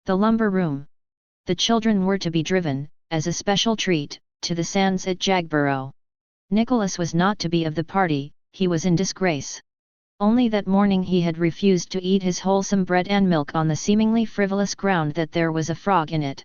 The lumber room. The children were to be driven, as a special treat, to the sands at Jagborough. Nicholas was not to be of the party, he was in disgrace. Only that morning he had refused to eat his wholesome bread and milk on the seemingly frivolous ground that there was a frog in it.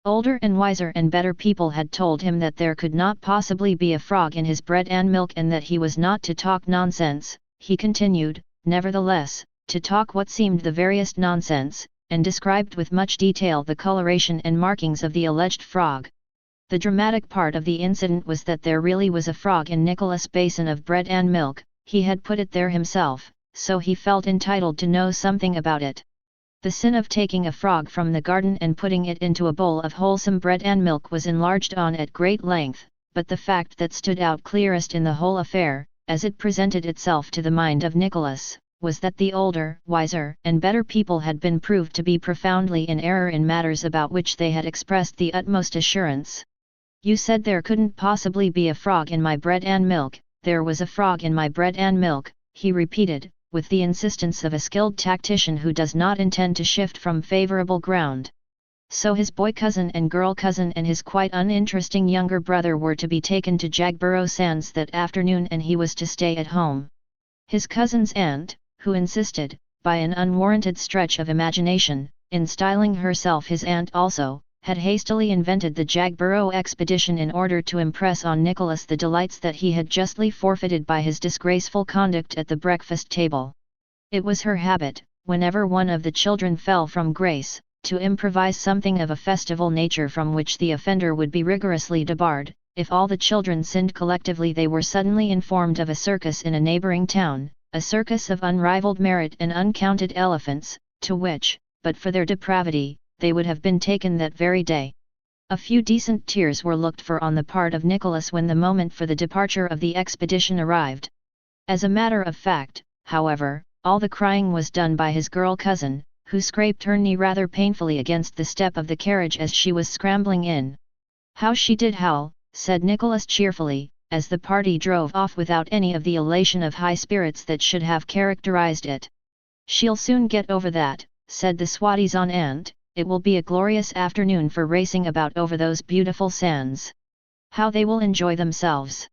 Older and wiser and better people had told him that there could not possibly be a frog in his bread and milk and that he was not to talk nonsense. He continued, nevertheless, to talk what seemed the veriest nonsense, and described with much detail the coloration and markings of the alleged frog. The dramatic part of the incident was that there really was a frog in Nicholas' basin of bread and milk. He had put it there himself, so he felt entitled to know something about it. The sin of taking a frog from the garden and putting it into a bowl of wholesome bread and milk was enlarged on at great length, but the fact that stood out clearest in the whole affair, as it presented itself to the mind of Nicholas, was that the older, wiser, and better people had been proved to be profoundly in error in matters about which they had expressed the utmost assurance. "You said there couldn't possibly be a frog in my bread and milk." "There was a frog in my bread and milk," he repeated, with the insistence of a skilled tactician who does not intend to shift from favorable ground. So his boy cousin and girl cousin and his quite uninteresting younger brother were to be taken to Jagborough Sands that afternoon and he was to stay at home. His cousin's aunt, who insisted, by an unwarranted stretch of imagination, in styling herself his aunt also, had hastily invented the Jagborough expedition in order to impress on Nicholas the delights that he had justly forfeited by his disgraceful conduct at the breakfast table. It was her habit, whenever one of the children fell from grace, to improvise something of a festival nature from which the offender would be rigorously debarred. If all the children sinned collectively, they were suddenly informed of a circus in a neighbouring town, a circus of unrivalled merit and uncounted elephants, to which, but for their depravity, they would have been taken that very day. A few decent tears were looked for on the part of Nicholas when the moment for the departure of the expedition arrived. As a matter of fact, however, all the crying was done by his girl cousin, who scraped her knee rather painfully against the step of the carriage as she was scrambling in. "How she did howl," said Nicholas cheerfully, as the party drove off without any of the elation of high spirits that should have characterized it. "She'll soon get over that," said the soi-disant aunt. "It will be a glorious afternoon for racing about over those beautiful sands. How they will enjoy themselves!"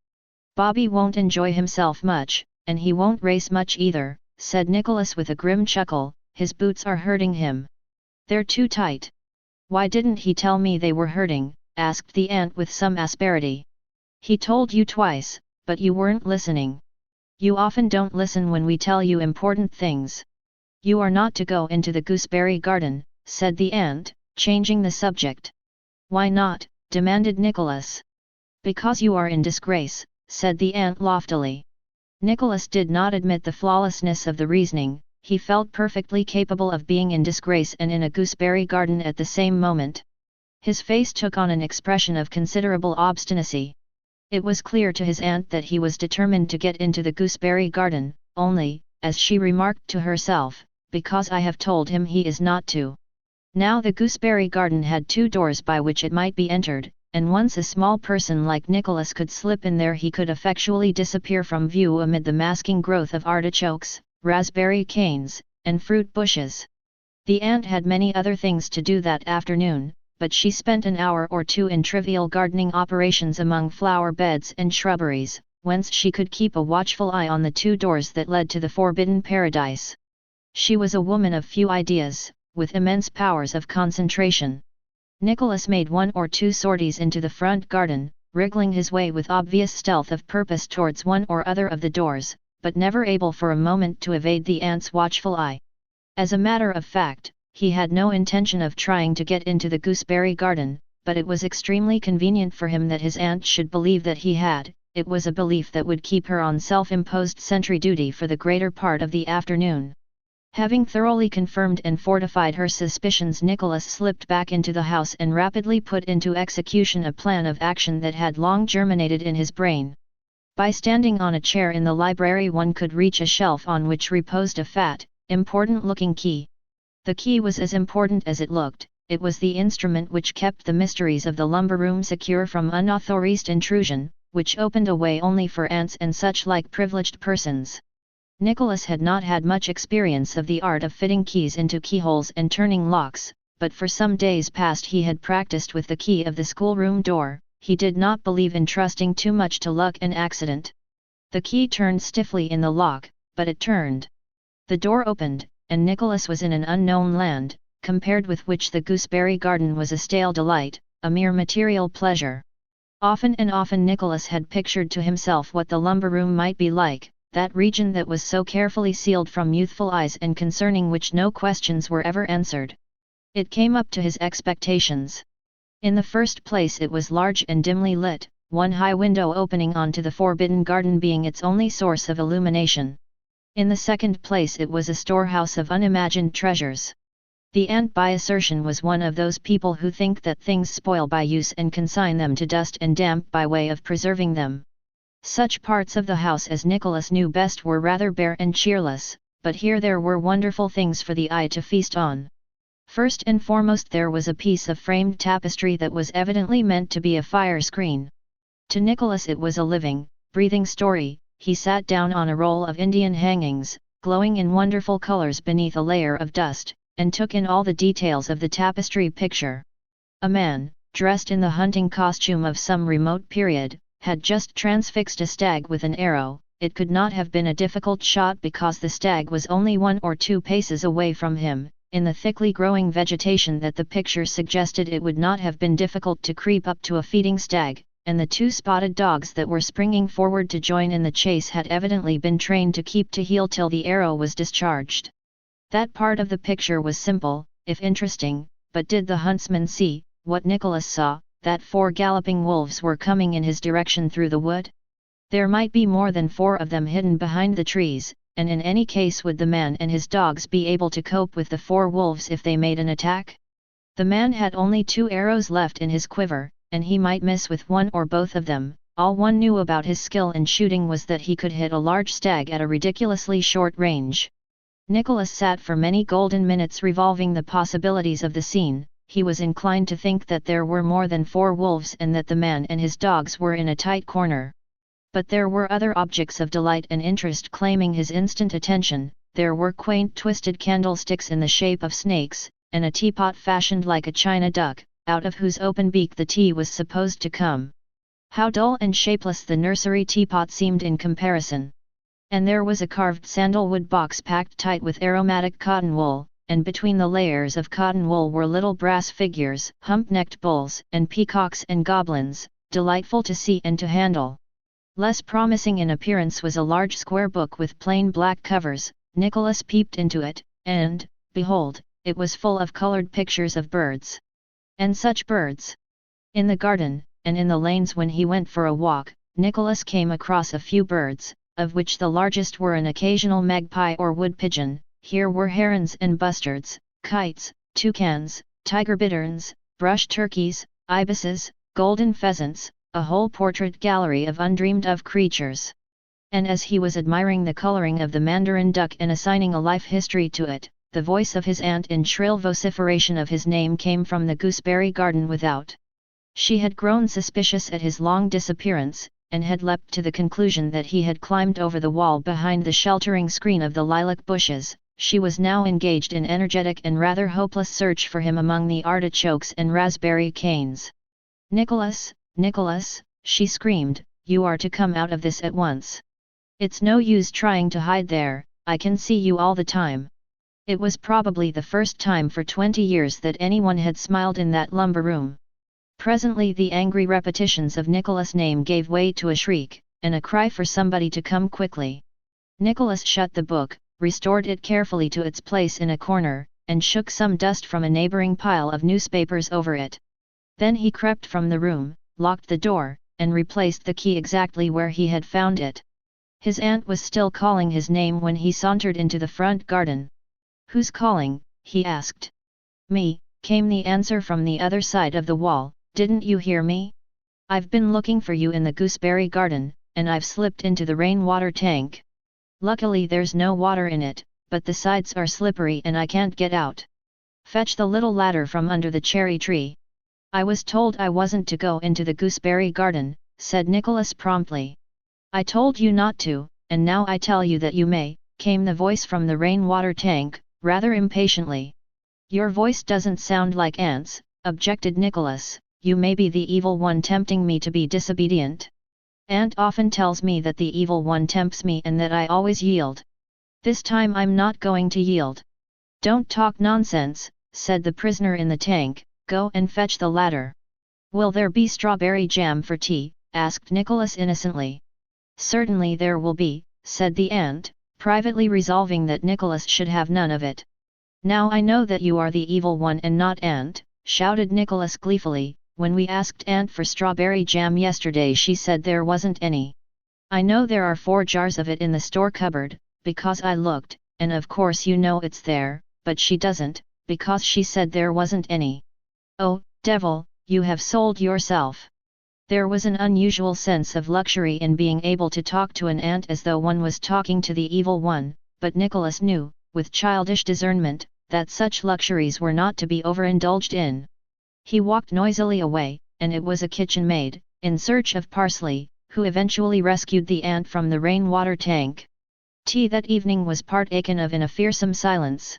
"Bobby won't enjoy himself much, and he won't race much either," said Nicholas with a grim chuckle. "His boots are hurting him. They're too tight." "Why didn't he tell me they were hurting?" asked the aunt with some asperity. "He told you twice, but you weren't listening. You often don't listen when we tell you important things. You are not to go into the gooseberry garden," said the aunt, changing the subject. "Why not?" demanded Nicholas. "Because you are in disgrace," said the aunt loftily. Nicholas did not admit the flawlessness of the reasoning. He felt perfectly capable of being in disgrace and in a gooseberry garden at the same moment. His face took on an expression of considerable obstinacy. It was clear to his aunt that he was determined to get into the gooseberry garden, only, as she remarked to herself, because I have told him he is not to. Now the gooseberry garden had two doors by which it might be entered, and once a small person like Nicholas could slip in there he could effectually disappear from view amid the masking growth of artichokes, raspberry canes, and fruit bushes. The aunt had many other things to do that afternoon, but she spent an hour or two in trivial gardening operations among flower beds and shrubberies, whence she could keep a watchful eye on the two doors that led to the forbidden paradise. She was a woman of few ideas, with immense powers of concentration. Nicholas made one or two sorties into the front garden, wriggling his way with obvious stealth of purpose towards one or other of the doors, but never able for a moment to evade the aunt's watchful eye. As a matter of fact, he had no intention of trying to get into the gooseberry garden, but it was extremely convenient for him that his aunt should believe that he had. It was a belief that would keep her on self-imposed sentry duty for the greater part of the afternoon. Having thoroughly confirmed and fortified her suspicions, Nicholas slipped back into the house and rapidly put into execution a plan of action that had long germinated in his brain. By standing on a chair in the library one could reach a shelf on which reposed a fat, important-looking key. The key was as important as it looked. It was the instrument which kept the mysteries of the lumber room secure from unauthorized intrusion, which opened a way only for aunts and such like privileged persons. Nicholas had not had much experience of the art of fitting keys into keyholes and turning locks, but for some days past he had practiced with the key of the schoolroom door. He did not believe in trusting too much to luck and accident. The key turned stiffly in the lock, but it turned. The door opened, and Nicholas was in an unknown land, compared with which the gooseberry garden was a stale delight, a mere material pleasure. Often and often Nicholas had pictured to himself what the lumber room might be like, that region that was so carefully sealed from youthful eyes and concerning which no questions were ever answered. It came up to his expectations. In the first place it was large and dimly lit, one high window opening onto the forbidden garden being its only source of illumination. In the second place it was a storehouse of unimagined treasures. The ant by assertion was one of those people who think that things spoil by use and consign them to dust and damp by way of preserving them. Such parts of the house as Nicholas knew best were rather bare and cheerless, but here there were wonderful things for the eye to feast on. First and foremost there was a piece of framed tapestry that was evidently meant to be a fire screen. To Nicholas it was a living, breathing story. He sat down on a roll of Indian hangings, glowing in wonderful colors beneath a layer of dust, and took in all the details of the tapestry picture. A man, dressed in the hunting costume of some remote period, had just transfixed a stag with an arrow. It could not have been a difficult shot because the stag was only 1 or 2 paces away from him. In the thickly growing vegetation that the picture suggested it would not have been difficult to creep up to a feeding stag, and the 2 spotted dogs that were springing forward to join in the chase had evidently been trained to keep to heel till the arrow was discharged. That part of the picture was simple, if interesting, but did the huntsman see, what Nicholas saw, that 4 galloping wolves were coming in his direction through the wood? There might be more than 4 of them hidden behind the trees, and in any case would the man and his dogs be able to cope with the 4 wolves if they made an attack? The man had only 2 arrows left in his quiver, and he might miss with one or both of them. All one knew about his skill in shooting was that he could hit a large stag at a ridiculously short range. Nicholas sat for many golden minutes revolving the possibilities of the scene. He was inclined to think that there were more than 4 wolves and that the man and his dogs were in a tight corner. But there were other objects of delight and interest claiming his instant attention. There were quaint twisted candlesticks in the shape of snakes, and a teapot fashioned like a china duck, out of whose open beak the tea was supposed to come. How dull and shapeless the nursery teapot seemed in comparison! And there was a carved sandalwood box packed tight with aromatic cotton wool, and between the layers of cotton wool were little brass figures, hump-necked bulls and peacocks and goblins, delightful to see and to handle. Less promising in appearance was a large square book with plain black covers. Nicholas peeped into it, and, behold, it was full of colored pictures of birds. And such birds! In the garden, and in the lanes when he went for a walk, Nicholas came across a few birds, of which the largest were an occasional magpie or wood pigeon. Here were herons and bustards, kites, toucans, tiger bitterns, brush turkeys, ibises, golden pheasants, a whole portrait gallery of undreamed-of creatures. And as he was admiring the coloring of the mandarin duck and assigning a life history to it, the voice of his aunt in shrill vociferation of his name came from the gooseberry garden without. She had grown suspicious at his long disappearance, and had leapt to the conclusion that he had climbed over the wall behind the sheltering screen of the lilac bushes. She was now engaged in energetic and rather hopeless search for him among the artichokes and raspberry canes. "Nicholas, Nicholas," she screamed, "you are to come out of this at once. It's no use trying to hide there, I can see you all the time." It was probably the first time for 20 years that anyone had smiled in that lumber room. Presently the angry repetitions of Nicholas' name gave way to a shriek, and a cry for somebody to come quickly. Nicholas shut the book, restored it carefully to its place in a corner, and shook some dust from a neighboring pile of newspapers over it. Then he crept from the room, locked the door, and replaced the key exactly where he had found it. His aunt was still calling his name when he sauntered into the front garden. "Who's calling?" he asked. "Me," came the answer from the other side of the wall. "Didn't you hear me? I've been looking for you in the gooseberry garden, and I've slipped into the rainwater tank. Luckily there's no water in it, but the sides are slippery and I can't get out. Fetch the little ladder from under the cherry tree." "I was told I wasn't to go into the gooseberry garden," said Nicholas promptly. "I told you not to, and now I tell you that you may," came the voice from the rainwater tank, rather impatiently. Your voice doesn't sound like ants, objected Nicholas. You may be the evil one tempting me to be disobedient. Ant often tells me that the evil one tempts me and that I always yield. This time I'm not going to yield. Don't talk nonsense, said the prisoner in the tank, go and fetch the ladder. Will there be strawberry jam for tea? Asked Nicholas innocently. Certainly there will be, said the ant, privately resolving that Nicholas should have none of it. Now I know that you are the evil one and not Ant, shouted Nicholas gleefully. When we asked Ant for strawberry jam yesterday she said there wasn't any. I know there are 4 jars of it in the store cupboard, because I looked, and of course you know it's there, but she doesn't, because she said there wasn't any. Oh, devil, you have sold yourself. There was an unusual sense of luxury in being able to talk to an ant as though one was talking to the evil one, but Nicholas knew, with childish discernment, that such luxuries were not to be overindulged in. He walked noisily away, and it was a kitchen maid, in search of parsley, who eventually rescued the ant from the rainwater tank. Tea that evening was partaken of in a fearsome silence.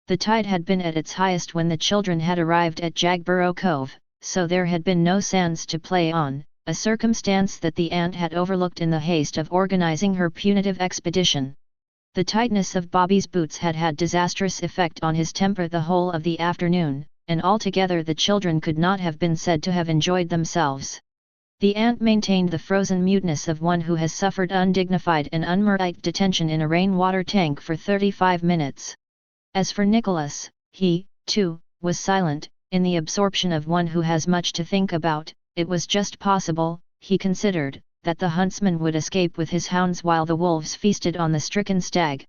The tide had been at its highest when the children had arrived at Jagborough Cove, so there had been no sands to play on, a circumstance that the ant had overlooked in the haste of organizing her punitive expedition. The tightness of Bobby's boots had had disastrous effect on his temper the whole of the afternoon, and altogether the children could not have been said to have enjoyed themselves. The ant maintained the frozen muteness of one who has suffered undignified and unmerite detention in a rainwater tank for 35 minutes. As for Nicholas, he, too, was silent, in the absorption of one who has much to think about. It was just possible, he considered, that the huntsman would escape with his hounds while the wolves feasted on the stricken stag.